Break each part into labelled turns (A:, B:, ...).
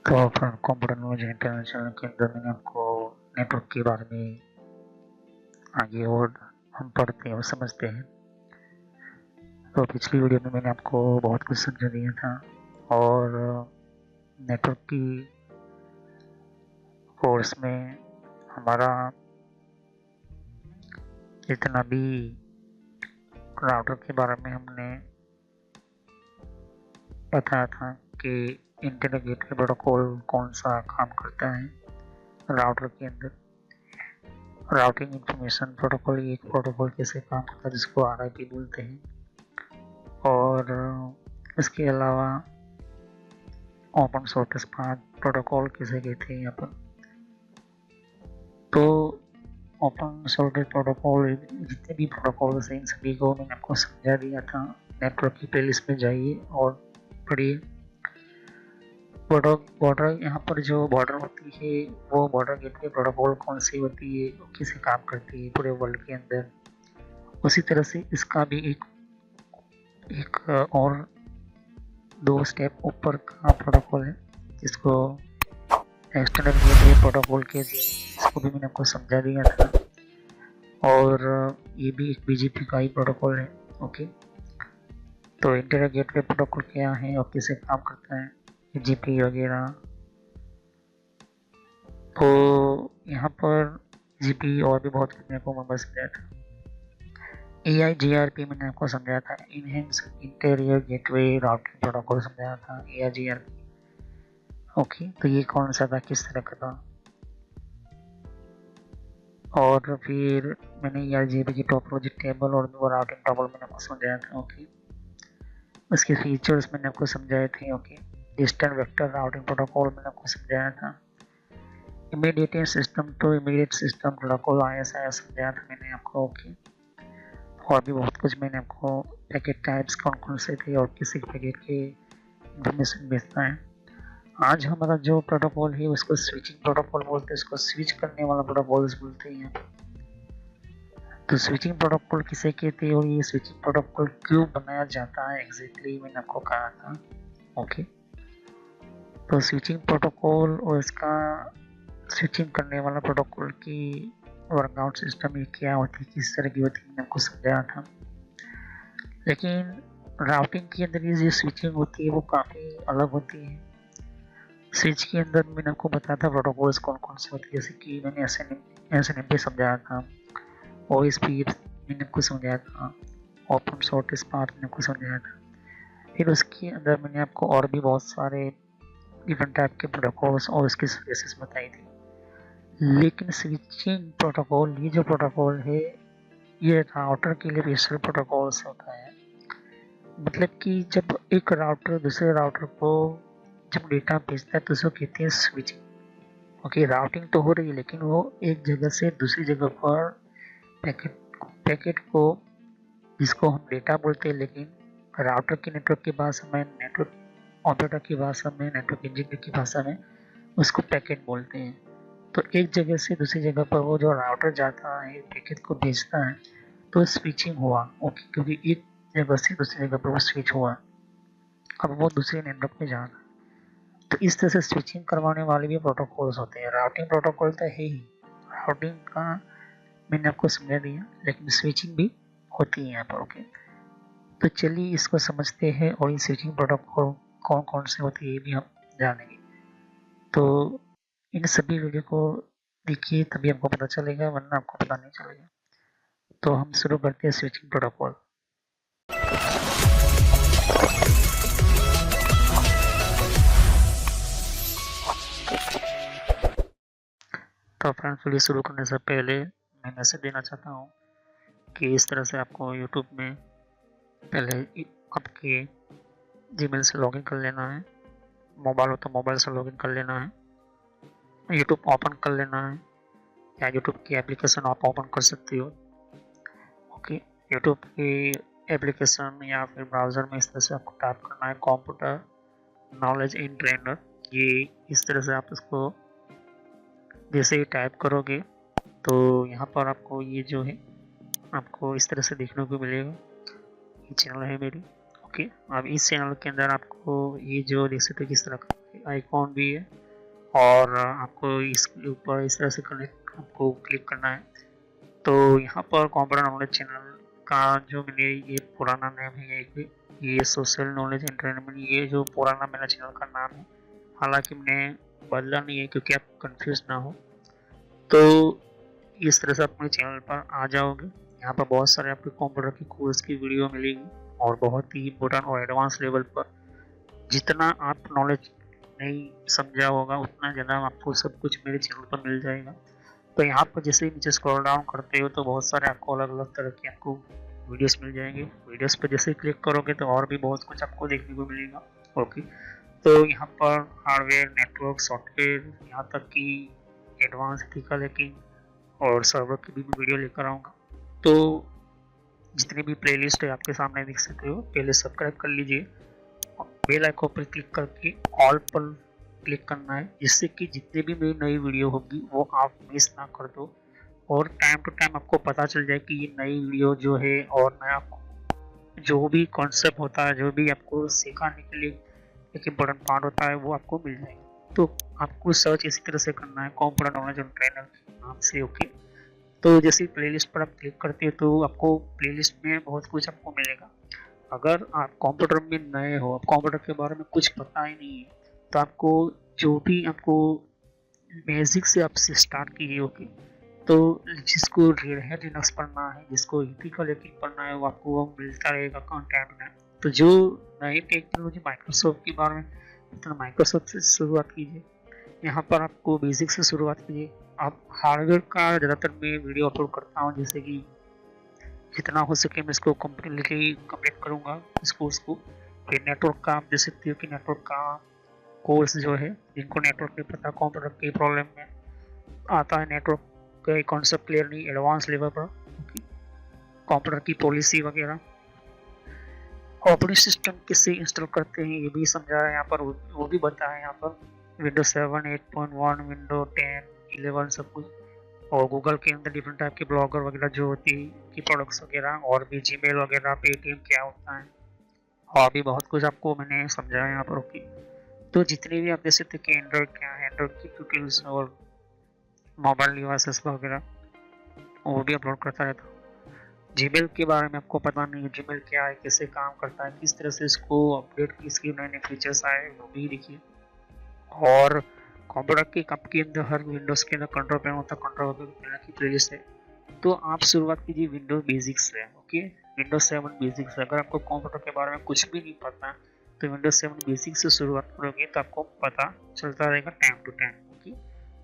A: तो friend, computer knowledge international के अंदर मैंने आपको नेटवर्क के बारे में आगे और हम पढ़ते हैं और समझते हैं। तो पिछली वीडियो में मैंने आपको बहुत कुछ समझा दिया था और नेटवर्क की कोर्स में हमारा जितना भी राउटर के बारे में हमने बताया था कि इंटरनेट गेटवे प्रोटोकॉल कौन सा काम करता है राउटर के अंदर। राउटिंग इंफॉर्मेशन प्रोटोकॉल एक प्रोटोकॉल कैसे काम करता है जिसको RIP बोलते हैं, और इसके अलावा ओपन शॉर्टेस्ट पाथ प्रोटोकॉल किसे कहते हैं यहाँ पर। तो ओपन शॉर्टेस्ट प्रोटोकॉल जितने भी प्रोटोकॉल्स हैं इन सभी को मैंने आपको समझा दिया था। नेटवर्क की प्लेलिस्ट में जाइए और पढ़िए। बॉर्डर यहाँ पर जो बॉर्डर होती है वो बॉर्डर गेटवे प्रोटोकॉल कौन सी होती है, किसे काम करती है पूरे वर्ल्ड के अंदर। उसी तरह से इसका भी एक और 2 स्टेप ऊपर का प्रोटोकॉल है जिसको एक्सटर्नल गेटवे प्रोटोकॉल के, इसको भी मैंने आपको समझा दिया था। और ये भी एक BGP का ही प्रोटोकॉल है। ओके, तो इंटरनेट गेटवे प्रोटोकॉल क्या है और कैसे काम करता है, GP वगैरह। तो यहाँ पर GP और भी बहुत कुछ मेरे को मैं समझाया था। AIGRP मैंने आपको समझाया था, enhance interior gateway routing protocol समझाया था AIGRP। ओके, तो ये कौन सा था, किस तरह का था। और फिर मैंने AIGRP की टोपोलॉजी टेबल और राउटिंग टेबल मैंने आपको समझाया था। ओके, उसके फीचर्स मैंने आपको समझाए थे। Okay, distant vector routing protocol मैंने आपको समझाया था। Immediate system to immediate system protocol ISI समझाया था मैंने आपको। ओके, और भी बहुत कुछ मैंने आपको, पैकेट टाइप्स कौन कौन से थे और किसी पैकेट के इंफॉर्मेशन भेजता है। आज हमारा जो प्रोटोकॉल है उसको स्विचिंग प्रोटोकॉल बोलते हैं, उसको स्विच करने वाला प्रोटोकॉल बोलते हैं। तो स्विचिंग प्रोटोकॉल किसे कहते हैं और ये स्विचिंग प्रोटोकॉल क्यों बनाया जाता है एग्जैक्टली मैंने आपको कहा था। ओके, तो स्विचिंग प्रोटोकॉल और इसका स्विचिंग करने वाला प्रोटोकॉल की वर्कआउट सिस्टम ये क्या होती है, किस तरह की होती है, मैंने आपको समझाया था। लेकिन राउटिंग के अंदर ये जो स्विचिंग होती है वो काफ़ी अलग होती है। स्विच के अंदर मैंने आपको बताया था प्रोटोकॉल्स कौन कौन से होते हैं, जैसे कि मैंने SNMP समझाया था, OSP मैंने आपको समझाया था, ओपन शॉर्टेस्ट पाथ मैंने आपको समझाया था। फिर उसके अंदर मैंने आपको और भी बहुत सारे डिफरेंट टाइप के प्रोटोकॉल्स और उसकी सर्विसेज बताई थी। लेकिन स्विचिंग प्रोटोकॉल, ये जो प्रोटोकॉल है ये राउटर के लिए स्पेशल प्रोटोकॉल्स होता है। मतलब कि जब एक राउटर दूसरे राउटर को जब डेटा भेजता है तो उसको कहते हैं स्विचिंग। ओके, राउटिंग तो हो रही है लेकिन वो एक जगह से दूसरी जगह पर पैकेट को, जिसको हम डेटा बोलते हैं लेकिन राउटर की नेटवर्क की भाषा में, नेटवर्क ऑपरेटर की भाषा में, नेटवर्क इंजीनियर की भाषा में उसको पैकेट बोलते हैं। तो एक जगह से दूसरी जगह पर वो जो राउटर जाता है पैकेट को भेजता है तो स्विचिंग हुआ। ओके, क्योंकि एक जगह से दूसरी जगह पर वो स्विच हुआ, अब वो दूसरे नेटवर्क में जा रहा है। तो इस तरह से स्विचिंग करवाने वाले भी प्रोटोकॉल्स होते हैं। राउटिंग प्रोटोकॉल तो है ही, राउटिंग का मैंने आपको समझा दिया, लेकिन स्विचिंग भी होती है यहाँ पर। ओके, तो चलिए इसको समझते हैं और ये स्विचिंग प्रोटोकॉल कौन कौन से होते हैं ये भी हम जानेंगे। तो इन सभी वीडियो को देखिए तभी आपको पता चलेगा, वरना आपको पता नहीं चलेगा। तो हम शुरू करते हैं स्विचिंग प्रोटोकॉल। तो फ्रेंड्स, वीडियो शुरू करने से पहले मैं मैसेज देना चाहता हूँ कि इस तरह से आपको यूट्यूब में पहले आपके जीमेल से लॉगिन कर लेना है। मोबाइल हो तो मोबाइल से लॉगिन कर लेना है, यूट्यूब ओपन कर लेना है, या यूट्यूब की एप्लीकेशन आप ओपन कर सकते हो। ओके, यूट्यूब की एप्लीकेशन या फिर ब्राउज़र में इस तरह से आपको टाइप करना है कंप्यूटर नॉलेज इन ट्रेनर। ये इस तरह से आप इसको जैसे ही टाइप करोगे तो यहाँ पर आपको ये जो है आपको इस तरह से देखने को मिलेगा। ये चैनल है मेरी। ओके, अब इस चैनल के अंदर आपको ये जो देख सकते हो किस तरह का ओके, आइकॉन भी है और आपको इसके ऊपर इस तरह से कनेक्ट आपको क्लिक करना है। तो यहाँ पर कंप्यूटर नॉलेज चैनल का जो मैंने ये पुराना नाम है, ये सोशल नॉलेज एंटरटेनमेंट, ये जो पुराना मेरा चैनल का नाम है, हालांकि मैंने बदला नहीं है क्योंकि आप कंफ्यूज ना हो। तो इस तरह से आप मेरे चैनल पर आ जाओगे। यहाँ पर बहुत सारे आपके कंप्यूटर की कोर्स की वीडियो मिलेगी और बहुत ही इम्पोर्टेंट और एडवांस लेवल पर जितना आप नॉलेज नहीं समझा होगा उतना ज़्यादा आपको सब कुछ मेरे चैनल पर मिल जाएगा। तो यहाँ पर जैसे ही नीचे स्क्रॉल डाउन करते हो तो बहुत सारे आपको अलग अलग तरह की आपको वीडियोस मिल जाएंगे। वीडियोस पर जैसे ही क्लिक करोगे तो और भी बहुत कुछ आपको देखने को मिलेगा। ओके, तो यहाँ पर हार्डवेयर, नेटवर्क, सॉफ्टवेयर, यहाँ तक कि एडवांस एथिकल हैकिंग और सर्वर की भी वीडियो लेकर आऊँगा। तो जितनी भी प्लेलिस्ट है आपके सामने देख सकते हो। पहले सब्सक्राइब कर लीजिए, बेल आइकन पर क्लिक करके ऑल पर क्लिक करना है, जिससे कि जितनी भी मेरी नई वीडियो होगी वो आप मिस ना कर दो और टाइम टू टाइम आपको पता चल जाए कि ये नई वीडियो जो है और नया जो भी कॉन्सेप्ट होता है, जो भी आपको सिखाने के लिए एक इम्पोर्टेंट पार्ट होता है, वो आपको मिल जाएगा। तो आपको सर्च इसी तरह से करना है, कंप्यूटर नॉलेज ऑन ट्रेनर नाम से। ओके, तो जैसे प्लेलिस्ट पर आप क्लिक करते हो तो आपको प्लेलिस्ट में बहुत कुछ आपको मिलेगा। अगर आप कंप्यूटर में नए हो, आप कंप्यूटर के बारे में कुछ पता ही नहीं है, तो आपको जो भी आपको बेसिक से आपसे स्टार्ट कीजिए। ओके, तो जिसको रेड हैट लिनक्स पढ़ना है, जिसको एथिकल हैकिंग पढ़ना है, वो आपको वो मिलता रहेगा कंटेंट में। तो जो नई टेक्नोलॉजी माइक्रोसॉफ्ट के बारे में, तो माइक्रोसॉफ्ट से शुरुआत कीजिए। यहाँ पर आपको बेसिक से शुरुआत कीजिए। आप हार्डवेयर का ज़्यादातर मैं वीडियो अपलोड करता हूँ, जैसे कि जितना हो सके मैं इसको कम्प्लीटली कंप्लीट करूँगा इस कोर्स को। फिर नेटवर्क का आप देख सकते हो कि नेटवर्क का कोर्स जो है, जिनको नेटवर्क नहीं पता, कंप्यूटर की प्रॉब्लम में आता है, नेटवर्क का कॉन्सेप्ट क्लियर नहीं, एडवांस लेवल पर कंप्यूटर की पॉलिसी वगैरह, ऑपरेटिंग सिस्टम किससे इंस्टॉल करते हैं ये भी समझा है यहाँ पर, वो भी बताया यहाँ पर। विंडोज 7, 8.1, विंडो 10, 11 सब कुछ। और गूगल के अंदर डिफरेंट टाइप के ब्लॉगर वगैरह जो होती है की प्रोडक्ट्स वगैरह, और भी जीमेल वगैरह, पेटीएम क्या होता है, और भी बहुत कुछ आपको मैंने समझाया यहाँ पर। ओके, तो जितने भी आप देख सकते हैं कि एंड्रॉइड क्या है, एंड्रॉइड की ट्यूटोरियल्स और मोबाइल डिवाइसेस वगैरह वो भी अपलोड करता रहता हूँ। जीमेल के बारे में आपको पता नहीं है, जीमेल क्या है, कैसे काम करता है, किस तरह से इसको अपडेट की, इसके नए नए फीचर्स आए, वो भी देखिए। और कंप्यूटर के कप के अंदर हर विंडोज के अंदर कंट्रोल पैनल होता है, कंट्रोल पैनल की प्लेलिस्ट है। तो आप शुरुआत कीजिए विंडोज बेसिक्स से। Okay, Windows 7 basics. अगर आपको कंप्यूटर के बारे में कुछ भी नहीं पता तो विंडोज 7 बेसिक्स से शुरुआत करोगे तो आपको पता चलता रहेगा टाइम टू टाइम। ओके,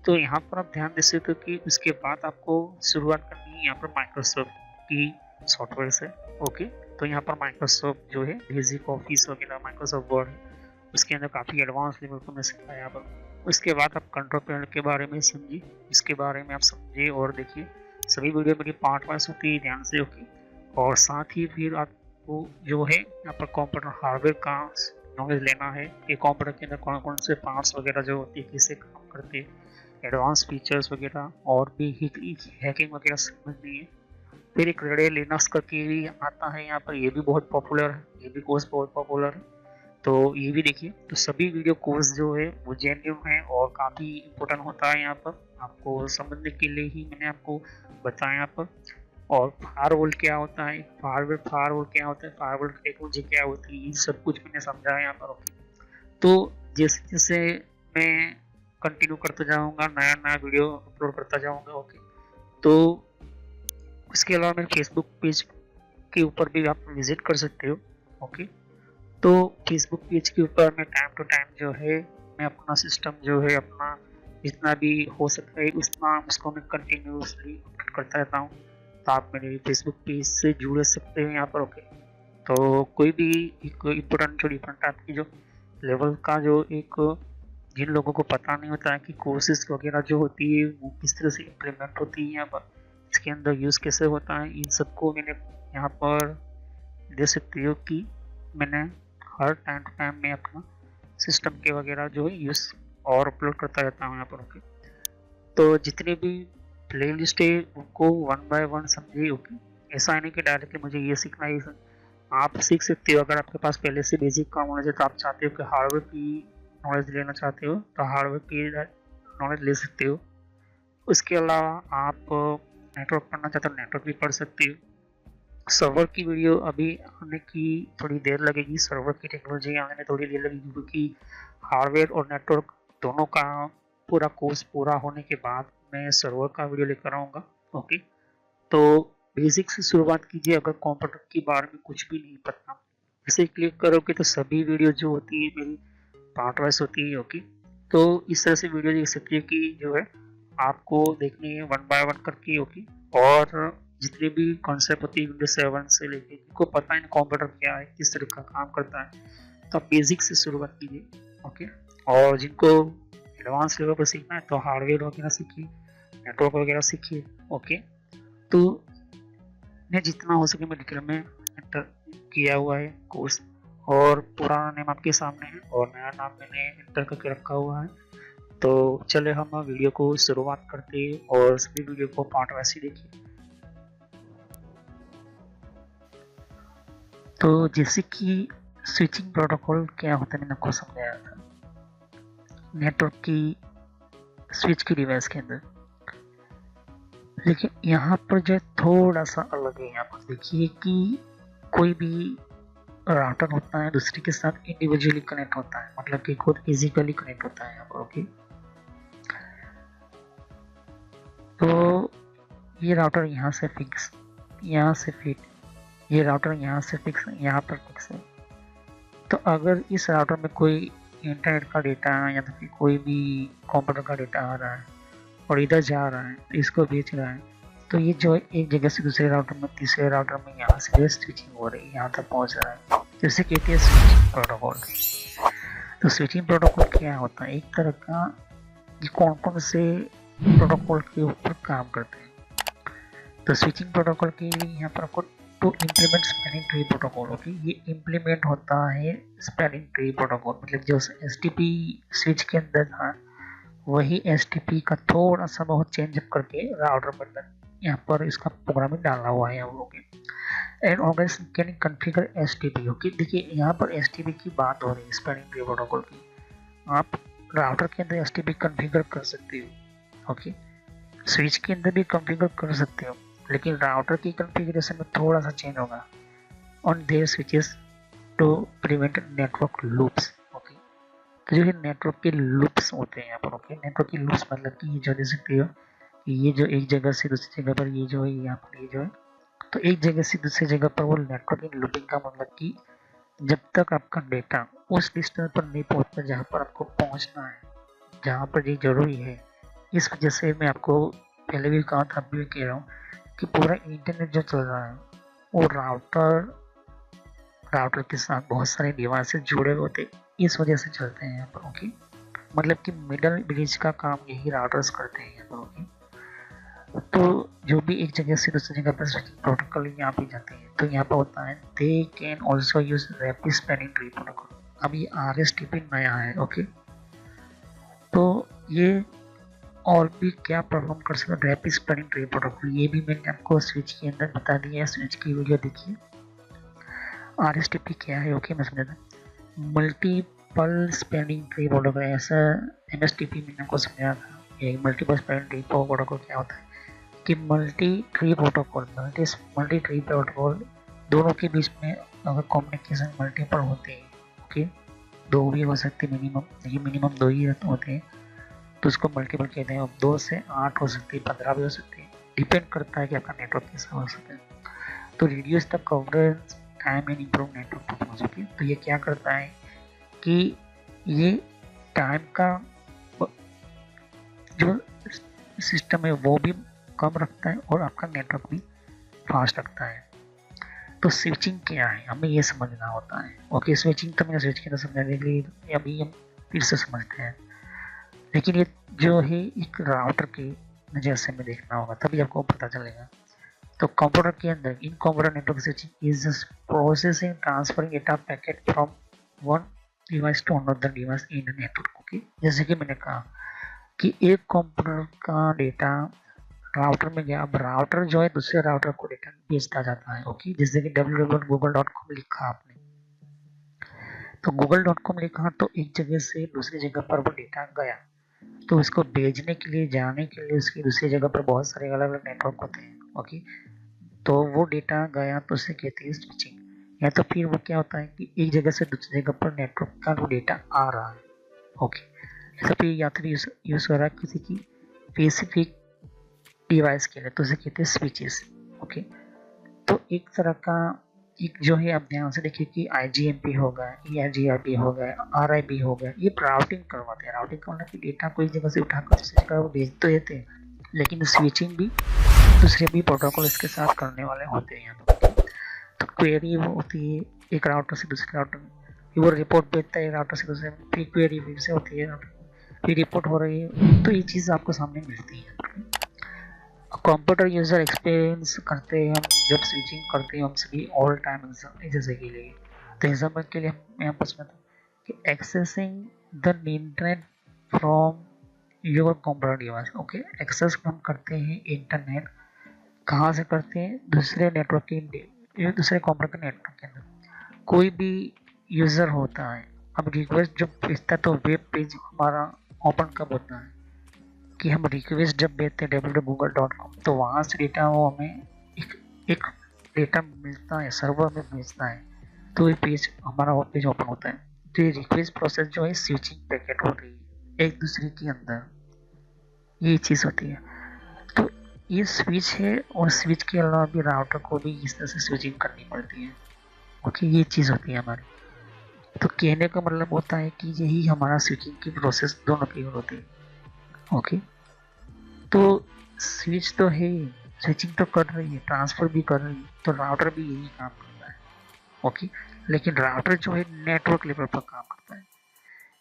A: तो यहाँ पर आप ध्यान दे सकते हो कि उसके बाद आपको शुरुआत करनी है यहाँ पर माइक्रोसॉफ्ट की सॉफ्टवेयर से। ओके, तो यहाँ पर माइक्रोसॉफ्ट जो है बेसिक ऑफिस वगैरह, माइक्रोसॉफ्ट वर्ड, उसके अंदर काफ़ी एडवांस लेवल को मैं सिखाया यहाँ पर। उसके बाद आप कंट्रोल पैनल के बारे में समझिए, इसके बारे में आप समझिए और देखिए। सभी वीडियो मेरी पार्ट वाइज होती है, ध्यान से। ओके, और साथ ही फिर आपको जो है यहाँ पर कंप्यूटर हार्डवेयर का नॉलेज लेना है कि कंप्यूटर के अंदर कौन कौन से पार्ट्स वगैरह जो होती है, कैसे काम करते हैं, एडवांस फीचर्स वगैरह, और भी हैकिंग वगैरह समझनी है। फिर एक रेड हैट लिनक्स करके भी आता है यहाँ पर, ये भी बहुत पॉपुलर है, ये भी कोर्स बहुत पॉपुलर है, तो ये भी देखिए। तो सभी वीडियो कोर्स जो है वो जेन्युइन है और काफ़ी इम्पोर्टेंट होता है यहाँ पर, आपको समझने के लिए ही मैंने आपको बताया यहाँ पर। और फायरवॉल क्या होता है, फायरवॉल क्या होता है, फायरवॉल टेक्नोलॉजी क्या होती है, ये सब कुछ मैंने समझाया यहाँ पर। ओके, तो जैसे जैसे मैं कंटिन्यू करते जाऊँगा, नया नया वीडियो अपलोड करता जाऊँगा। ओके, तो उसके अलावा मेरे फेसबुक पेज के ऊपर भी आप विजिट कर सकते हो। ओके, तो फेसबुक पेज के ऊपर मैं टाइम टू टाइम जो है मैं अपना सिस्टम जो है अपना जितना भी हो सकता है उतना उसको मैं कंटिन्यूसली अपडेट करता रहता हूँ। तो आप मेरे फेसबुक पेज से जुड़ सकते हैं यहाँ पर। ओके, तो कोई भी एक इम्पोर्टेंट जो डिफरेंट टाइप की जो लेवल का जो एक, जिन लोगों को पता नहीं होता है कि कोर्सेज वगैरह जो होती है वो किस तरह से इम्प्लीमेंट होती है यहाँ पर, इसके अंदर यूज़ कैसे होता है, इन सबको मैंने यहाँ पर दे सकती हो कि मैंने हर टाइम टू टाइम में अपना सिस्टम के वगैरह जो है यूज़ और अपलोड करता रहता हूँ यहाँ पर। ओके, तो जितने भी प्ले लिस्ट है उनको 1 बाय 1 समझिए। ओके, ऐसा नहीं कि डायरेक्टली मुझे ये सीखना है, आप सीख सकते हो। अगर आपके पास पहले से बेसिक का नॉलेज है तो आप चाहते हो कि हार्डवेयर की नॉलेज लेना चाहते हो तो हार्डवेयर की नॉलेज ले सकते हो। उसके अलावा आप नेटवर्क पढ़ना चाहते हो नेटवर्क भी पढ़ सकते हो। सर्वर की वीडियो अभी आने की थोड़ी देर लगेगी, सर्वर की टेक्नोलॉजी आने में थोड़ी देर लगेगी, क्योंकि हार्डवेयर और नेटवर्क दोनों का पूरा कोर्स पूरा होने के बाद मैं सर्वर का वीडियो लेकर आऊँगा। ओके, तो बेसिक से शुरुआत कीजिए। अगर कंप्यूटर के बारे में कुछ भी नहीं पता, इसे क्लिक करोगे तो सभी वीडियो जो होती है मेरी पार्ट वाइज होती है। ओके, तो इस तरह से वीडियो देख सकती है कि जो है आपको देखनी है वन बाय वन करके। ओके, और जितने भी कॉन्सेप्ट होती है विंडोज 7 से लेके, जिनको पता है कंप्यूटर क्या है, किस तरह का काम करता है, तो आप बेसिक से शुरुआत कीजिए। ओके, और जिनको एडवांस लेवल पर सीखना है तो हार्डवेयर वगैरह सीखिए, नेटवर्क वगैरह सीखिए। ओके, तो मैं जितना हो सके मेडिकल में एंटर किया हुआ है कोर्स, और पुराना नेम आपके सामने है और नया नाम मैंने एंटर करके रखा हुआ है। तो चले हम वीडियो को शुरुआत करते हैं और सभी वीडियो को पार्ट वाइज ही देखिए। तो जैसे कि स्विचिंग प्रोटोकॉल क्या होता है मैंने आपको समझाया था नेटवर्क की स्विच की डिवाइस के अंदर, लेकिन यहाँ पर जो है थोड़ा सा अलग है। यहाँ पर देखिए कि कोई भी राउटर होता है दूसरे के साथ इंडिविजुअली कनेक्ट होता है, मतलब कि खुद फिजिकली कनेक्ट होता है यहाँ पर। ओके, तो ये राउटर यहाँ से फिक्स, यहाँ से फिट, ये राउटर यहाँ से फिक्स, यहाँ पर फिक्स है। तो अगर इस राउटर में कोई इंटरनेट का डेटा या तो फिर कोई भी कंप्यूटर का डेटा आ रहा है और इधर जा रहा है तो इसको भेज रहा है, तो ये जो एक जगह से दूसरे राउटर में तीसरे राउटर में यहाँ से स्विचिंग हो रही है, यहाँ तक पहुँच रहा है, जैसे कहते हैं स्विचिंग प्रोटोकॉल। तो स्विचिंग प्रोटोकॉल क्या होता है, एक तरह का कौन कौन से प्रोटोकॉल के ऊपर काम करते हैं। तो स्विचिंग प्रोटोकॉल के लिए यहाँ पर आपको to implement spanning tree protocol. Okay, ये इम्प्लीमेंट होता है स्पैनिंग ट्री प्रोटोकॉल, मतलब जो एसटीपी स्विच के अंदर था वही एसटीपी का थोड़ा सा बहुत चेंज अप करके राउटर पर यहाँ पर इसका प्रोग्रामिंग डाला हुआ है हम लोग and organisation can configure STP. Okay, देखिए यहाँ पर एसटीपी की बात हो रही है स्पैनिंग ट्री प्रोटोकॉल की। आप राउटर के अंदर एसटीपी कॉन्फ़िगर कर सकते हो। ओके, स्विच के अंदर भी कॉन्फ़िगर कर सकते हो, लेकिन राउटर की कॉन्फ़िगरेशन में थोड़ा सा चेंज होगा on there switches to prevent network loops. Okay, तो जो है नेटवर्क के लूप्स होते हैं यहाँ पर। ओके, नेटवर्क के लूप्स मतलब कि ये जो देख सकते हो कि ये जो एक जगह से दूसरी जगह पर ये जो है यहाँ पर ये जो है, तो एक जगह से दूसरी जगह पर वो नेटवर्क इन लूपिंग का मतलब कि जब तक आपका डेटा उस डिस्टेंस पर नहीं पहुँचता जहाँ पर आपको पहुँचना है, जहाँ पर ये जरूरी है। इस वजह से मैं आपको पहले भी कहा था, अभी भी कह रहा हूँ कि पूरा इंटरनेट जो चल रहा है वो राउटर के साथ बहुत सारे डिवाइसेस जुड़े होते, इस वजह से चलते हैं यहाँ पर। ओके, मतलब कि मिडल ब्रिज का काम यही राउटर्स करते हैं यहाँ पर। ओके, तो जो भी एक जगह से दूसरी जगह पर स्विचिंग प्रोटोकॉल यहाँ पे जाते हैं तो यहाँ पर होता है they can also use rapid spanning tree protocol. अब ये RSTP नया है। ओके, तो ये और भी क्या परफॉर्म कर सकता है रैपिड स्पैनिंग ट्री प्रोटोकॉल, ये भी मैंने आपको स्विच के अंदर बता दिया है। स्विच की वीडियो देखिए। RSTP क्या है? ओके, मैं समझा मल्टीपल स्पैनिंग ट्री प्रोटोकॉल, ऐसा MSTP मैंने आपको समझाया था। ये मल्टीपल स्पैनिंग ट्री प्रोटोकॉल क्या होता है कि मल्टी ट्री प्रोटोकॉल दोनों के बीच में अगर कम्युनिकेशन मल्टीपल होते हैं, ओके, दो भी हो सकते मिनिमम, ये मिनिमम दो ही होते हैं, तो उसको मल्टीपल कहते हैं। 2 से 8 हो सकती है, 15 भी हो सकती है, डिपेंड करता है कि आपका नेटवर्क कैसा हो सके। तो reduce the coverage time and improve network performance. Okay, तो ये क्या करता है कि ये टाइम का जो सिस्टम है वो भी कम रखता है और आपका नेटवर्क भी फास्ट रखता है। तो स्विचिंग क्या है हमें ये समझना होता है। ओके, स्विचिंग तो मैंने स्विच के अंदर समझाने के लिए अभी हम फिर से समझते हैं, लेकिन ये जो है एक राउटर की नज़र से में देखना होगा तभी आपको पता चलेगा। तो कंप्यूटर के अंदर in computer network switching is processing transferring data packet from one device to another device in network. Okay, जैसे कि मैंने कहा कि एक कंप्यूटर का डेटा राउटर में गया, अब राउटर जो है दूसरे राउटर को डेटा भेजता जाता है। ओके, जैसे कि www.google.com लिखा आपने, तो google.com लिखा तो एक जगह से दूसरी जगह पर वो डेटा गया, तो उसको भेजने के लिए, जाने के लिए उसकी दूसरी जगह पर बहुत सारे अलग अलग नेटवर्क होते हैं। ओके, तो वो डेटा गया तो उसे कहते हैं स्विचिंग। या तो फिर वो क्या होता है कि एक जगह से दूसरी जगह पर नेटवर्क का वो डेटा आ रहा है। ओके, ऐसा फिर या फिर यूज हो रहा है किसी की स्पेसिफिक डिवाइस के लिए, तो उसे कहते हैं स्विचेस। ओके, तो एक तरह का एक जो है, आप ध्यान से देखिए कि IGMP हो गया, EIGRP हो गया, RIP हो गया, ये राउटिंग करवाते हैं। राउटिंग करने की डेटा को एक जगह से उठाकर दूसरी जगह भेज तो देते हैं, लेकिन स्विचिंग भी दूसरे भी प्रोटोकॉल इसके साथ करने वाले होते हैं यहाँ पर। तो क्वेरी वो होती है एक राउटर से दूसरे राउटर में, वो रिपोर्ट भेजता है राउटर से दूसरे में, फिर क्वेरी फिर से होती है, फिर रिपोर्ट हो रही है। तो ये चीज़ आपको सामने मिलती है। कंप्यूटर यूजर एक्सपीरियंस करते हैं हम जब स्विचिंग करते हैं हम सभी ऑल टाइम जैसे के लिए। तो एग्जाम्पल के लिए मैं यहाँ पूछना था कि accessing the internet from your computer device. Okay, access हम करते हैं इंटरनेट, कहाँ से करते हैं? दूसरे नेटवर्क के, दूसरे कंप्यूटर के नेटवर्क के अंदर। कोई भी यूज़र होता है, अब रिक्वेस्ट जब भेजता है तो वेब पेज हमारा ओपन कब होता है कि हम रिक्वेस्ट जब भेजते हैं www.google.com, तो वहाँ से डेटा वो हमें एक डेटा मिलता है, सर्वर में भेजता है, तो ये पेज हमारा वो पेज ओपन होता है। तो ये रिक्वेस्ट प्रोसेस जो है स्विचिंग पैकेट हो रही है एक दूसरे के अंदर, ये चीज़ होती है। तो ये स्विच है, और स्विच के अलावा भी राउटर को भी इस तरह से स्विचिंग करनी पड़ती है। ओके, ये चीज़ होती है हमारी। तो कहने का मतलब होता है कि यही हमारा स्विचिंग की प्रोसेस दोनों की होती है। ओके, तो स्विच तो है, स्विचिंग तो कर रही है, ट्रांसफर भी कर रही है, तो राउटर भी यही काम करता है। ओके, लेकिन राउटर जो है नेटवर्क लेवल पर काम करता है,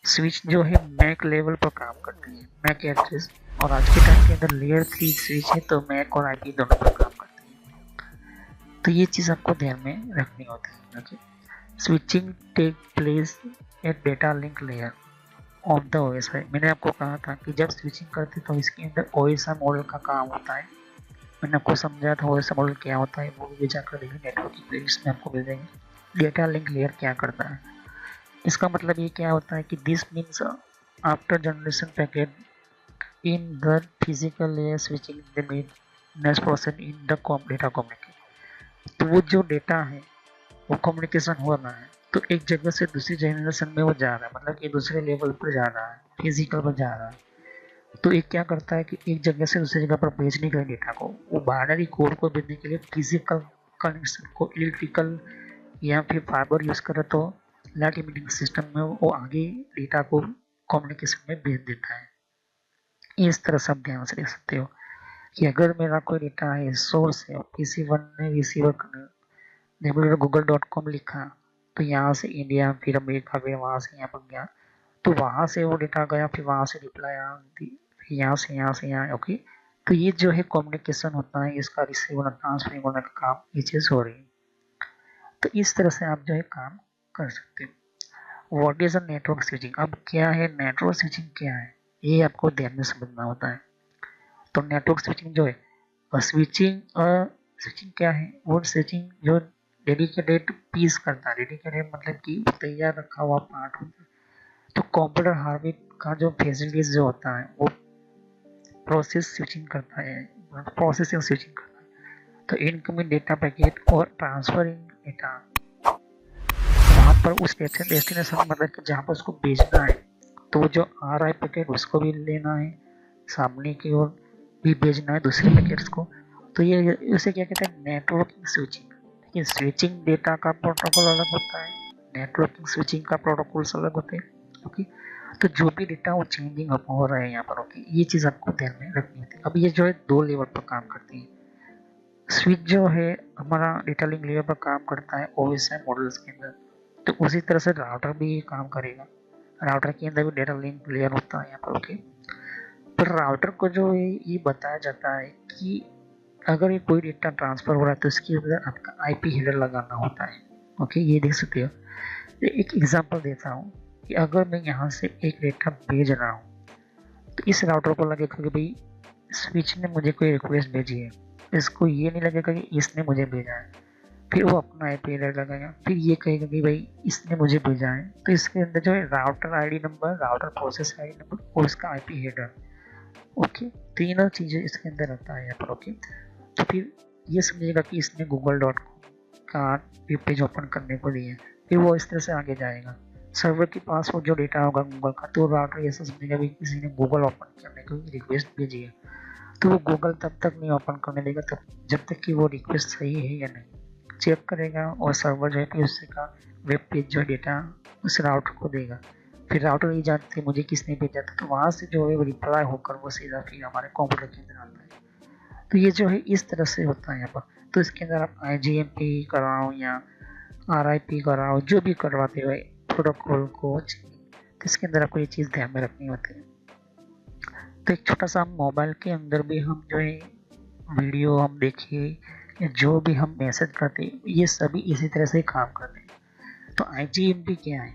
A: स्विच जो है मैक लेवल पर काम करती है, मैक एड्रेस। और आज के टाइम के अंदर लेयर 3 स्विच है, तो मैक और IP दोनों पर काम करती है। तो ये चीज़ आपको ध्यान में रखनी होती है। Okay, switching take place at data link layer of the OS है। मैंने आपको कहा था कि जब स्विचिंग करते तो इसके अंदर OSI मॉडल का काम होता है। मैंने आपको समझाया था OSI मॉडल क्या होता है, वो भी जाकर देखिए, नेटवर्क की प्लेलिस्ट में आपको मिल जाएंगे। डेटा लिंक लेयर क्या करता है, इसका मतलब ये क्या होता है कि this means after generation packet in the physical layer switching the next process in the data communication. तो वो जो डेटा है वो कम्युनिकेशन हो रहा है, तो एक जगह से दूसरी जनरेशन में वो जा रहा है, मतलब कि दूसरे लेवल पर जा रहा है, फिजिकल पर जा रहा है। तो एक क्या करता है कि एक जगह से दूसरी जगह पर भेजने के लिए डेटा को, वो बाइनरी कोड को भेजने के लिए फिजिकल कनेक्शन को इलेक्ट्रिकल या फिर फाइबर यूज करे, तो लाइट इमिटिंग सिस्टम में वो आगे डेटा को कम्युनिकेशन में भेज देता है। इस तरह से आप ध्यान से देख सकते हो कि अगर मेरा कोई डेटा है, सोर्स है, किसी वन ने रिसीवर www.google.com लिखा, तो यहाँ से इंडिया, फिर अमेरिका, फिर वहाँ से यहाँ पर गया, तो वहाँ से वो डेटा गया, फिर वहाँ से रिप्लाई आया, फिर यहाँ से यहाँ। ओके, तो ये जो है कम्युनिकेशन होता है, इसका रिसीव होना, ट्रांसफर होने का काम ये चीज़ हो रही है। तो इस तरह से आप जो है काम कर सकते हो। What is a network switching? अब क्या है नेटवर्क स्विचिंग, क्या है ये आपको ध्यान में समझना होता है। तो नेटवर्क स्विचिंग जो है, स्विचिंग स्विचिंग क्या है? वो स्विचिंग जो डेडिकेटेड पीस करता है, डेडिकेटेड मतलब कि तैयार रखा हुआ पार्ट होता है। तो कंप्यूटर हार्डवेयर का जो फैसिलिटीज जो होता है वो प्रोसेस स्विचिंग करता है, प्रोसेसिंग स्विचिंग करता है। तो इनकमिंग डेटा पैकेट और ट्रांसफरिंग डेटा वहाँ पर उस डेस्टिनेशन मतलब कि जहाँ पर उसको भेजना है, तो वो जो आ रहा है पैकेट उसको भी लेना है, सामने की ओर भी भेजना है दूसरे पैकेट्स को। तो ये उसे क्या कहते हैं? Networking switching. लेकिन स्विचिंग डेटा का प्रोटोकॉल अलग होता है, नेटवर्किंग स्विचिंग का प्रोटोकॉल्स अलग होते हैं। ओके, तो जो भी डेटा वो चेंजिंग अप हो रहा है यहाँ पर, ओके, ये चीज़ आपको ध्यान में रखनी होती है। अब ये जो है दो लेवल पर काम करती है। स्विच जो है हमारा डेटा लिंक लेयर पर काम करता है OSI मॉडल्स के अंदर, तो उसी तरह से राउटर भी ये काम करेगा। राउटर के अंदर भी डेटा लिंक लेयर होता है यहाँ पर। ओके, पर राउटर को जो है ये बताया जाता है कि अगर ये कोई डेटा ट्रांसफर हो रहा है तो इसके अंदर आपका IP हेडर लगाना होता है। ओके, ये देख सकते हो। एक एग्जांपल देता हूँ कि अगर मैं यहाँ से एक डेटा भेज रहा हूँ, तो इस राउटर को लगेगा कि भाई स्विच ने मुझे कोई रिक्वेस्ट भेजी है, इसको ये नहीं लगेगा कि इसने मुझे भेजा है। फिर वो अपना आईपी एड्रेस लगाएगा, फिर ये कहेगा कि भाई इसने मुझे भेजा है, तो इसके अंदर जो है router ID number, router process ID number और उसका आईपी हेडर, ओके, तीनों चीज़ें इसके अंदर रहता है यहाँ पर, ओके। तो फिर ये समझेगा कि इसने google.com का वेब पेज ओपन करने को दिया है, फिर वो इस तरह से आगे जाएगा सर्वर के पास, वो जो डेटा होगा गूगल का, तो राउटर ये समझेगा भी किसी ने गूगल ओपन करने को रिक्वेस्ट भेजी है, तो वो गूगल तब तक नहीं ओपन करने देगा तब जब तक कि वो रिक्वेस्ट सही है या नहीं चेक करेगा, और सर्वर जो है कि उससे का वेब पेज जो डेटा उस राउटर को देगा, फिर राउटर ये जानते हैं मुझे किसने भेजा था, तो वहाँ से जो है वो रिप्लाई होकर वो सीधा फिर हमारे कंप्यूटर के अंदर आता है। तो ये जो है इस तरह से होता है यहाँ पर। तो इसके अंदर आप IGMP कराओ या RIP कराओ, जो भी करवाते हो प्रोटोकॉल को, तो इसके अंदर आपको ये चीज़ ध्यान में रखनी होती है। तो एक छोटा सा मोबाइल के अंदर भी हम जो है वीडियो हम देखिए या जो भी हम मैसेज करते हैं, ये सभी इसी तरह से काम करते हैं। तो IGMP क्या है?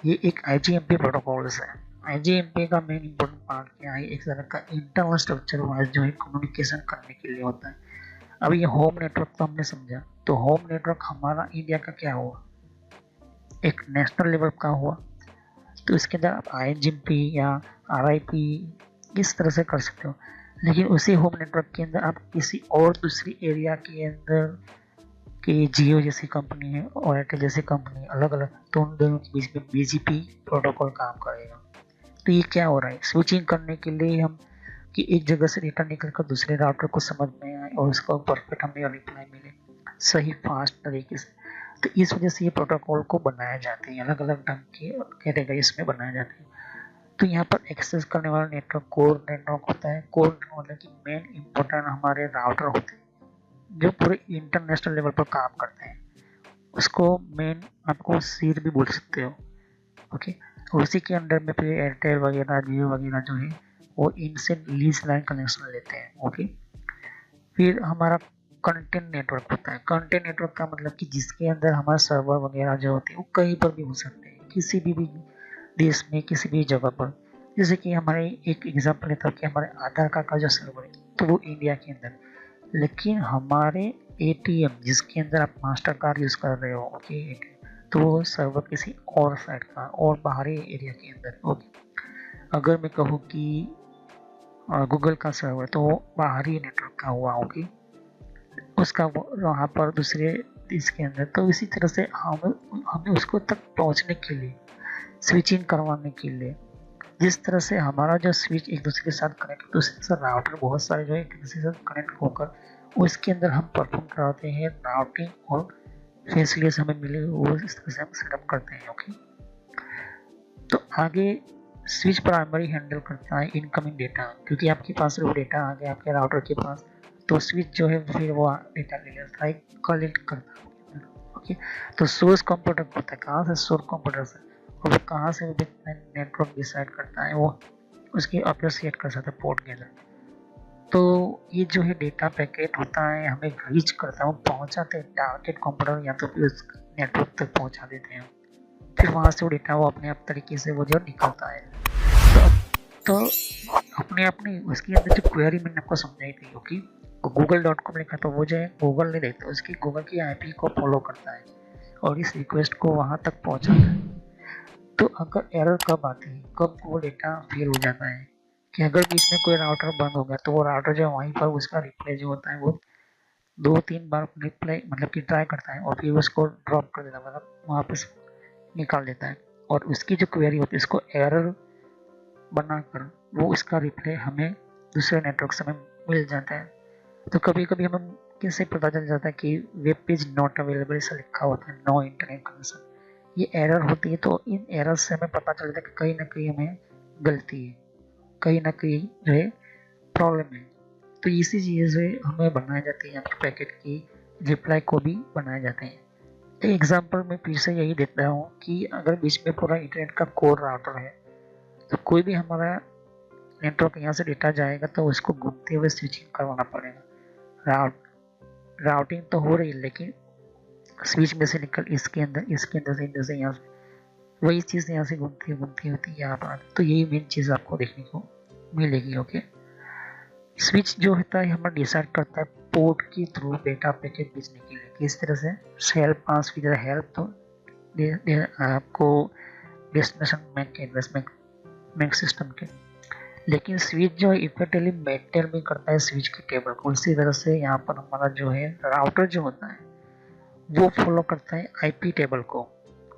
A: ये एक IGMP प्रोटोकॉल्स है। IGMP का मेन इंपॉर्टेंट पार्ट क्या है? एक तरह का इंटरनल स्ट्रक्चर वाइज जो है कम्युनिकेशन करने के लिए होता है। अब ये होम नेटवर्क तो हमने समझा, तो होम नेटवर्क हमारा इंडिया का क्या हुआ? एक नेशनल लेवल का हुआ। तो इसके अंदर आप IGMP या RIP इस तरह से कर सकते हो, लेकिन उसी होम नेटवर्क के अंदर आप किसी और दूसरी एरिया के अंदर कि जियो जैसी कंपनी है और एयरटेल जैसी कंपनी अलग अलग, तो उन दोनों के बीच में BGP प्रोटोकॉल काम करेगा। तो ये क्या हो रहा है? स्विचिंग करने के लिए हम कि एक जगह से डेटा निकल कर दूसरे राउटर को समझ में आए और उसका परफेक्ट हमें रिप्लाई मिले सही फास्ट तरीके से, तो इस वजह से ये प्रोटोकॉल को बनाया जाते हैं, अलग अलग ढंग के कैटेगरीज में बनाए जाते हैं। तो यहाँ पर एक्सेस करने वाला नेटवर्क कोर नेटवर्क होता है। कोर मतलब कि मेन इम्पोर्टेंट हमारे राउटर होते हैं जो पूरे इंटरनेशनल लेवल पर काम करते हैं, उसको मेन आपको सीर भी बोल सकते हो, ओके। उसी के अंडर में फिर एयरटेल वगैरह जियो वगैरह जो है वो इनसे लीज लाइन कनेक्शन लेते हैं, ओके। फिर हमारा कंटेंट नेटवर्क होता है। कंटेंट नेटवर्क का मतलब कि जिसके अंदर हमारा सर्वर वगैरह जो होते हैं वो कहीं पर भी हो सकते हैं, किसी भी देश में किसी भी जगह पर। जैसे कि हमारे एक एग्जांपल लेता हूँ कि हमारे आधार कार्ड का जो सर्वर है तो वो इंडिया के अंदर, लेकिन हमारे ATM जिसके अंदर आप मास्टर कार्ड यूज़ कर रहे हो, ओके, तो वो सर्वर किसी और साइड का और बाहरी एरिया के अंदर, ओके। अगर मैं कहूँ कि गूगल का सर्वर तो बाहरी नेटवर्क का हुआ, ओके, उसका वहाँ पर दूसरे देश के अंदर, तो इसी तरह से हमें उसको तक पहुँचने के लिए स्विचिंग करवाने के लिए जिस तरह से हमारा जो स्विच एक दूसरे के साथ कनेक्ट, दूसरे से राउटर बहुत सारे जो है एक दूसरे से कनेक्ट होकर उसके अंदर हम परफॉर्म कराते हैं राउटिंग और फैसिलिटीज हमें मिले वो इस तरह से हम सेटअप करते हैं, ओके। तो आगे स्विच प्राइमरी हैंडल करता है इनकमिंग डेटा, क्योंकि आपके पास वो डेटा आ गया आपके राउटर के पास, तो स्विच जो है फिर वो डेटा ले लेता है, कलेक्ट करता है, ओके। तो सोर्स कंप्यूटर होता है, कहाँ से? सोर्स कंप्यूटर से, और वो कहाँ से नेटवर्क डिसाइड करता है, वो उसकी एसोसिएट कर सकता है पोर्ट के अंदर। तो ये जो है डेटा पैकेट होता है हमें रीच करता है, वो पहुँचाते हैं टारगेट कंप्यूटर या तो फिर उस नेटवर्क तक पहुँचा देते हैं, फिर वहाँ से वो डेटा वो अपने आप तरीके से वो जो निकलता है। तो अपने अपने उसके अंदर जो क्वेरी मैंने आपको समझाई थी, ओके, google.com लिखा, तो वो जो है गूगल नहीं देखता, उसकी गूगल की IP को फॉलो करता है और इस रिक्वेस्ट को वहाँ तक पहुँचाता है। तो अगर एरर कब आती है, कब वो डेटा फेल हो जाता है कि अगर बीच में कोई राउटर बंद हो गया, तो वो राउटर जो है वहीं पर उसका रिप्लाई जो होता है वो 2-3 बार रिप्लाई मतलब कि ट्राई करता है और फिर उसको ड्रॉप कर देता है, मतलब वापस निकाल देता है, और उसकी जो क्वेरी होती है उसको एरर बनाकर वो इसका रिप्लाई हमें दूसरे नेटवर्क से मिल जाता है। तो कभी कभी हमें कैसे पता चल जाता है कि वेब पेज नॉट अवेलेबल ऐसा लिखा होता है, नो इंटरनेट कनेक्शन, ये एरर होती है। तो इन एरर से हमें पता चलता है कि कहीं ना कहीं हमें गलती है, कहीं ना कहीं जो है प्रॉब्लम है। तो इसी चीज़ से हमें बनाए जाते हैं आपके पैकेट की रिप्लाई को भी बनाए जाते हैं। एग्जाम्पल में फिर से यही देता हूँ कि अगर बीच में पूरा इंटरनेट का कोर राउटर है, तो कोई भी हमारा नेटवर्क यहाँ से डेटा जाएगा तो उसको घूमते हुए स्विचिंग करवाना पड़ेगा। राउटिंग तो हो रही है लेकिन स्विच में से निकल इसके अंदर से इधर से यहाँ से वही चीज़ यहाँ से घूमती होती है यहाँ पर। तो यही मेन चीज़ आपको देखने को मिलेगी, ओके। स्विच जो होता है हमारा डिसाइड करता है पोर्ट के थ्रू डेटा पैकेट भेजने के लिए। किस तरह से? हेल्प पास की तरह हेल्प तो आपको डेस्टिनेशन मैक के इन्वेस्टमेंट मैक सिस्टम के, लेकिन स्विच जो इफेक्टिवली मेंटेन भी करता है स्विच की टेबल को। इसी तरह से यहाँ पर हमारा जो है राउटर जो होता है वो फॉलो करता है आईपी टेबल को।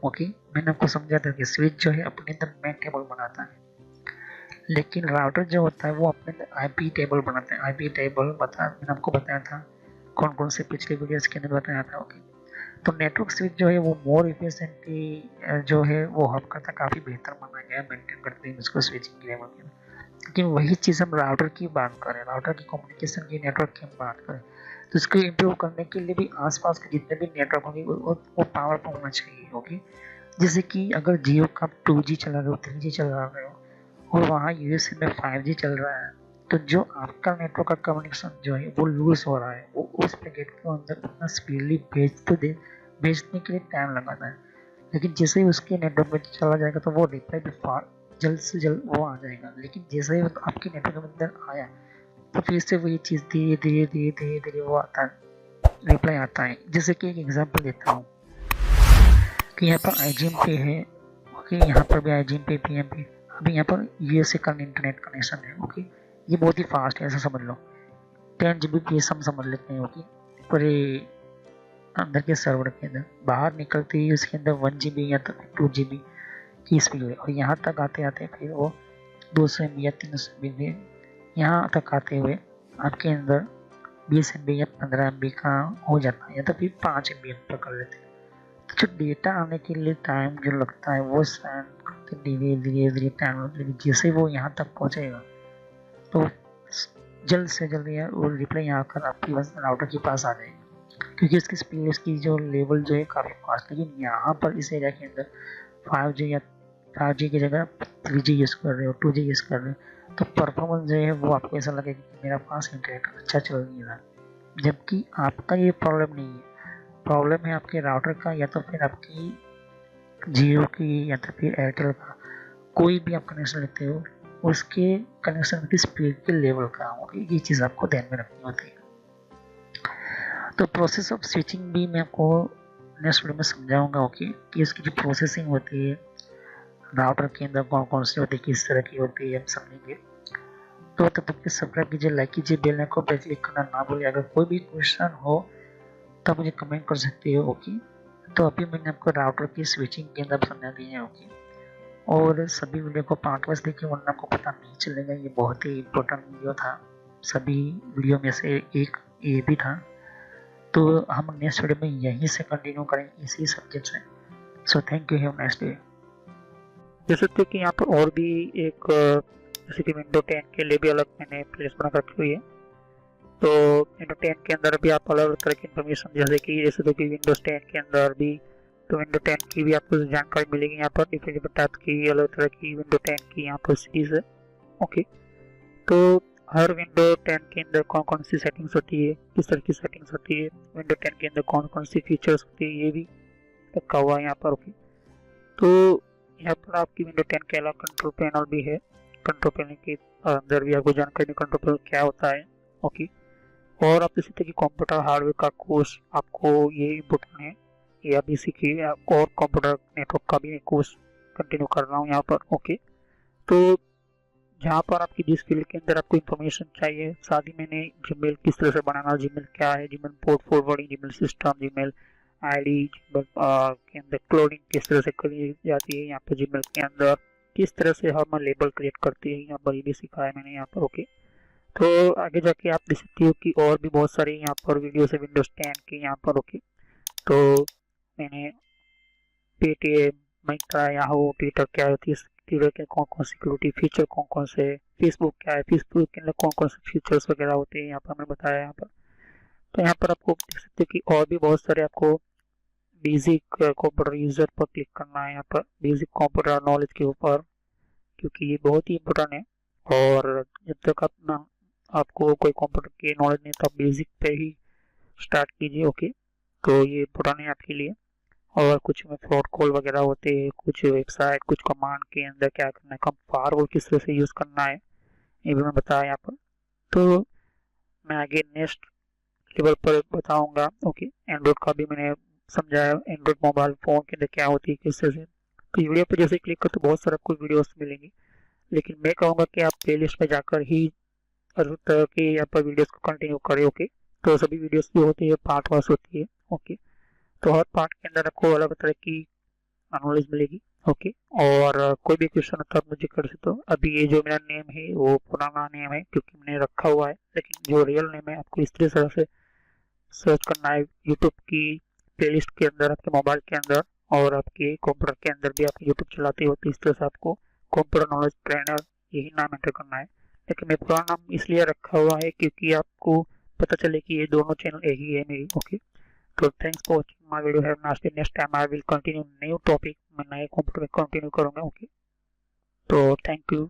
A: ओके, मैंने आपको समझा था कि स्विच जो है अपने अंदर मैक टेबल बनाता है, लेकिन राउटर जो होता है वो अपने अंदर आईपी टेबल बनाता है। आईपी टेबल मैंने आपको बताया था कौन कौन से पिछले वीडियोस के अंदर बताया था। ओके, तो नेटवर्क स्विच जो है वो मोर इफिशिएंटली जो है वो हब करता काफ़ी बेहतर माना गया है मेंटेन करते हैं उसको स्विचिंग लेवल के। लेकिन वही चीज़ हम राउटर की बात करें, राउटर की कम्युनिकेशन की, नेटवर्क की हम बात करें, तो इसको इम्प्रूव करने के लिए भी आसपास के जितने भी नेटवर्क होंगे वो पावरफुल होना चाहिए। ओके, जैसे कि अगर जियो का 2G चला रहे हो, 3G चला रहे हो और वहाँ यूएसए में 5G चल रहा है, तो जो आपका नेटवर्क का कम्युनिकेशन जो है वो लूज हो रहा है, वो उस पैकेट के अंदर उतना स्पीडली भेजने के लिए टाइम लगाता है। लेकिन जैसे ही उसके नेटवर्क में चला जाएगा तो वो रिप्लाई भी जल्द से जल्द वो आ जाएगा। लेकिन जैसे ही आपके नेटवर्क के अंदर आया तो फिर से वही चीज़ धीरे धीरे धीरे धीरे धीरे वो आता है, रिप्लाई आता है। जैसे कि एक एग्जांपल देता हूँ कि यहाँ पर IGMP है। ओके, यहाँ पर भी IGMP PMP। अभी यहाँ पर यूएसए का इंटरनेट कनेक्शन है। ओके, ये बहुत ही फास्ट है, ऐसा समझ लो 10 Gbps हम समझ लेते हैं। ओके, पूरे अंदर के सर्वर के अंदर, बाहर निकलते ही उसके अंदर 1 GB या 2 GB की स्पीड है, और यहाँ तक आते आते फिर वो 200 MB या 300 MB यहाँ तक आते हुए आपके अंदर 20 MB या 15 MB का हो जाता है, या तो फिर 5 MB हम पकड़ लेते हैं। तो जो डेटा आने के लिए टाइम जो लगता है वो सेंड करते धीरे धीरे धीरे टाइम लगता है। जैसे वो यहाँ तक पहुँचेगा तो जल्द से जल्द वो रिप्लाई यहाँ कर आपके पास राउटर के पास आ जाएगा, क्योंकि उसकी स्पीड, उसकी जो लेवल जो है काफ़ी फास्ट। लेकिन यहाँ पर इस एरिया के अंदर 5G या 5G की जगह 3G यूज़ कर रहे हो, 2G यूज़ कर रहे हो, तो परफॉर्मेंस जो है वो आपको ऐसा लगेगा कि मेरा पास इंटरनेट अच्छा चल नहीं रहा, जबकि आपका ये प्रॉब्लम नहीं है। प्रॉब्लम है आपके राउटर का, या तो फिर आपकी जियो की, या तो फिर एयरटेल का। कोई भी आप कनेक्शन लेते हो उसके कनेक्शन की स्पीड के लेवल का होगा, ये चीज़ आपको ध्यान में रखनी होती है। तो प्रोसेस ऑफ स्विचिंग भी मैं आपको नेक्स्ट वीडियो में समझाऊंगा। ओके, कि उसकी जो प्रोसेसिंग होती है राउटर के अंदर कौन कौन सी होती है, किस तरह की होती है, हम समझेंगे। तो तब तक सब्सक्राइब कीजिए, लाइक कीजिए, बेल आइकन पर क्लिक करना ना भूलिए। अगर कोई भी क्वेश्चन हो तब मुझे कमेंट कर सकते हो। ओके, तो अभी मैंने आपको राउटर की स्विचिंग के अंदर समझा दी है। ओके, और सभी वीडियो को पार्ट वाइज देखिए वरना आपको पता नहीं चलेगा। ये बहुत ही इम्पोर्टेंट वीडियो था, सभी वीडियो में से एक ये भी था। तो हम नेक्स्ट वीडियो में यहीं से कंटिन्यू करेंगे इसी सब्जेक्ट से। So thank you, have nice day. देख सकते हो कि यहाँ पर और भी एक जैसे कि विंडो 10 के लिए भी अलग मैंने प्लेलिस्ट बना रखी हुई है। तो विंडो 10 के अंदर भी आप अलग अलग तरह की इन्फॉर्मेशन, जैसे कि विंडोज 10 के अंदर भी, तो विंडो 10 की भी आपको जानकारी मिलेगी यहाँ पर। डिफरेंट टाइप की अलग तरह की विंडो 10 की यहाँ पर सीरीज है। ओके, तो हर विंडो 10 के अंदर कौन कौन सी सेटिंग्स होती है, किस तरह की सेटिंग्स होती है, विंडो 10 के अंदर कौन कौन सी फीचर्स होती है, ये भी रखा हुआ है यहाँ पर। ओके, तो यहाँ पर आपकी विंडो 10 के अलावा कंट्रोल पैनल भी है। कंट्रोल पैनल के अंदर भी आपको जानकारी कंट्रोल पैनल क्या होता है। ओके, और आप इसी तरह की कंप्यूटर हार्डवेयर का कोर्स आपको ये इम्पोर्टेंट है, ये आप इसी की और कंप्यूटर नेटवर्क का भी कोर्स कंटिन्यू कर रहा हूँ यहाँ पर। ओके, तो जहाँ पर आपकी जिस फील्ड के अंदर आपको इन्फॉर्मेशन चाहिए, साथ ही मैंने जीमेल किस तरह से बनाना, जीमेल क्या है, Gmail port forwarding, Gmail system, Gmail ID के अंदर क्लोनिंग किस तरह से करी जाती है, यहाँ पर जीमेल के अंदर किस तरह से हम लेबल क्रिएट करते हैं, यहाँ पर ये भी सिखाया मैंने यहाँ पर। ओके, तो आगे जाके आप देख सकते हो कि और भी बहुत सारे यहाँ पर वीडियो है विंडोज 10 के यहाँ पर। ओके, तो मैंने पेटीएम, मिंत्रा, याहू, ट्विटर क्या होती है, ट्विटर के कौन कौन सिक्योरिटी फीचर कौन कौन से, फेसबुक क्या है, फेसबुक के अंदर कौन कौन से फीचर्स वगैरह होते हैं यहाँ पर मैंने बताया यहाँ पर। तो यहाँ पर आपको देख सकते हो कि और भी बहुत सारे आपको बेसिक कंप्यूटर यूजर पर क्लिक करना है, यहाँ पर बेसिक कंप्यूटर नॉलेज के ऊपर, क्योंकि ये बहुत ही इम्पोर्टेंट है। और जब तक अपना आपको कोई कंप्यूटर की नॉलेज नहीं तो आप बेसिक पे ही स्टार्ट कीजिए। ओके, तो ये इम्पोर्टेंट है आपके लिए। और कुछ में फ्रॉड कॉल वगैरह होते हैं, कुछ वेबसाइट, कुछ कमांड के अंदर क्या करना है, कब फायरवॉल किस तरह से यूज़ करना है, ये भी मैं बताया यहाँ पर। तो मैं आगे नेक्स्ट लेवल पर बताऊंगा। ओके, एंड्रॉइड का भी मैंने समझाया, एंड्रॉइड मोबाइल फ़ोन के अंदर क्या होती है, किस तरह से। तो वीडियो पर जैसे क्लिक करो तो बहुत सारे आपको वीडियोस मिलेंगी, लेकिन मैं कहूँगा कि आप प्लेलिस्ट में जाकर ही हर तरह की यहाँ पर वीडियोस को कंटिन्यू करें। ओके, तो सभी वीडियोस जो होती है पार्ट वाइज होती है। ओके, तो हर पार्ट के अंदर आपको अलग तरह की नॉलेज मिलेगी। ओके, और कोई भी क्वेश्चन होता है आप मुझे कर सकते हो। अभी ये जो मेरा नेम है वो पुराना नेम है क्योंकि मैंने रखा हुआ है, लेकिन जो रियल नेम है आपको इस तरह से सर्च करना है यूट्यूब की प्लेलिस्ट के अंदर, आपके मोबाइल के अंदर और आपके कंप्यूटर के अंदर भी। आप यूट्यूब चलाते हो तो इस तरह से आपको कंप्यूटर नॉलेज ट्रेनर यही नाम एंटर करना है। लेकिन मैं पुराना नाम इसलिए रखा हुआ है क्योंकि आपको पता चले कि ये दोनों चैनल एक ही है मेरी। ओके, तो thanks for watching my video. Have nice day. Next time I will continue new topic, मैं नए कंप्यूटर में कंटिन्यू करूंगा। ओके, तो थैंक यू।